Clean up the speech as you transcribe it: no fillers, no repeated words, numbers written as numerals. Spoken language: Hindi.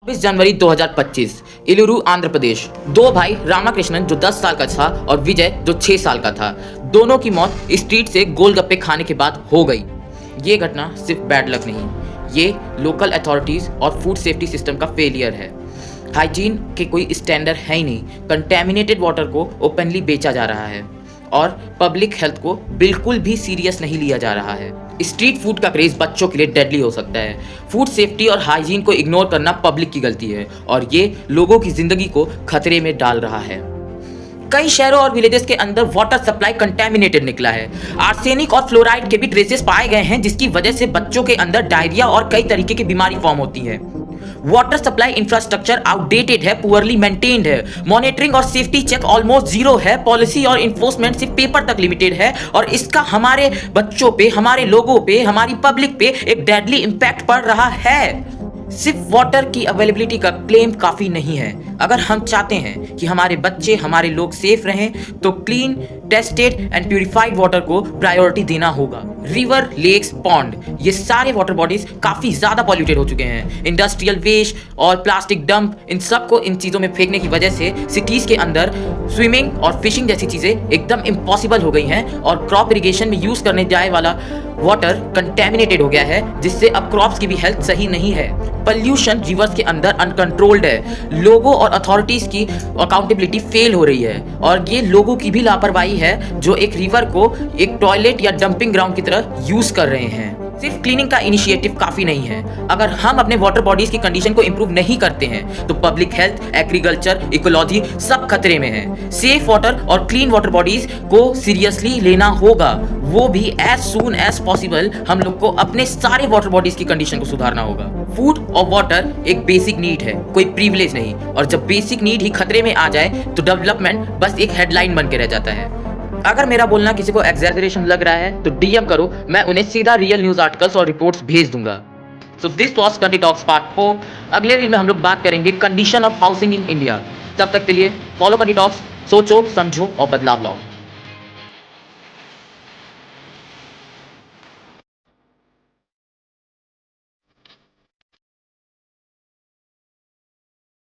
जनवरी 2025 इलुरु आंध्र प्रदेश। दो भाई रामाकृष्णन जो 10 साल का था और विजय जो 6 साल का था, दोनों की मौत स्ट्रीट से गोलगप्पे खाने के बाद हो गई। ये घटना सिर्फ बैड लक नहीं, ये लोकल अथॉरिटीज और फूड सेफ्टी सिस्टम का फेलियर है। हाइजीन के कोई स्टैंडर्ड है ही नहीं। कंटेमिनेटेड वाटर को ओपनली बेचा जा रहा है और पब्लिक हेल्थ को बिल्कुल भी सीरियस नहीं लिया जा रहा है। स्ट्रीट फूड का क्रेज बच्चों के लिए डेडली हो सकता है। फूड सेफ्टी और हाइजीन को इग्नोर करना पब्लिक की गलती है और ये लोगों की जिंदगी को खतरे में डाल रहा है। कई शहरों और विलेजेस के अंदर वाटर सप्लाई कंटेमिनेटेड निकला है। आर्सेनिक और फ्लोराइड के भी ट्रेसेस पाए गए हैं, जिसकी वजह से बच्चों के अंदर डायरिया और कई तरीके की बीमारी फॉर्म होती है। वाटर सप्लाई इंफ्रास्ट्रक्चर आउटडेटेड है, पुअरली मेंटेन्ड है, मॉनिटरिंग और सेफ्टी चेक ऑलमोस्ट जीरो है, पॉलिसी और इन्फोर्समेंट सिर्फ पेपर तक लिमिटेड है और इसका हमारे बच्चों पे, हमारे लोगों पे, हमारी पब्लिक पे एक डेडली इंपैक्ट पड़ रहा है। सिर्फ वाटर की अवेलेबिलिटी का क्लेम काफी नहीं है। अगर हम चाहते हैं कि हमारे बच्चे, हमारे लोग सेफ रहें, तो clean, tested and purified water को प्रायोरिटी देना होगा। रिवर, लेक्स, पॉन्ड, ये सारे वाटर बॉडीज काफी ज्यादा पॉल्यूटेड हो चुके हैं। इंडस्ट्रियल वेस्ट और प्लास्टिक डंप, इन सबको इन चीजों में फेंकने की वजह से सिटीज के अंदर स्विमिंग और फिशिंग जैसी चीजें एकदम इम्पॉसिबल हो गई हैं और क्रॉप इरिगेशन में यूज करने जाए वाला वाटर कंटेमिनेटेड हो गया है, जिससे अब क्रॉप्स की भी हेल्थ सही नहीं है। पॉल्यूशन रिवर्स के अंदर अनकंट्रोल्ड है। लोगों और अथॉरिटीज की अकाउंटेबिलिटी फेल हो रही है और ये लोगों की भी लापरवाही है जो एक रिवर को एक टॉयलेट या डंपिंग ग्राउंड की तरह यूज कर रहे हैं। सिर्फ क्लीनिंग का इनिशिएटिव काफी नहीं है। अगर हम अपने वाटर बॉडीज की कंडीशन को इंप्रूव नहीं करते हैं तो पब्लिक हेल्थ, एग्रीकल्चर, इकोलॉजी सब खतरे में है। सेफ वाटर और क्लीन वाटर बॉडीज को सीरियसली लेना होगा, वो भी एज सून एज पॉसिबल। हम लोग को अपने सारे वाटर बॉडीज की कंडीशन को सुधारना होगा। फूड और वाटर एक बेसिक नीड है, कोई प्रिविलेज नहीं। और जब बेसिक नीड ही खतरे में आ जाए तो डेवलपमेंट बस एक हेडलाइन बन के रह जाता है। अगर मेरा बोलना किसी को एग्जैजरेशन लग रहा है तो डीएम करो, मैं उन्हें सीधा रियल न्यूज आर्टिकल्स और रिपोर्ट्स भेज दूंगा। So this was country talks part 4। अगले रील में हम लोग बात करेंगे condition of housing in India. तब तक के लिए फॉलो कंट्री टॉक्स, सोचो, समझो और बदलाव लाओ।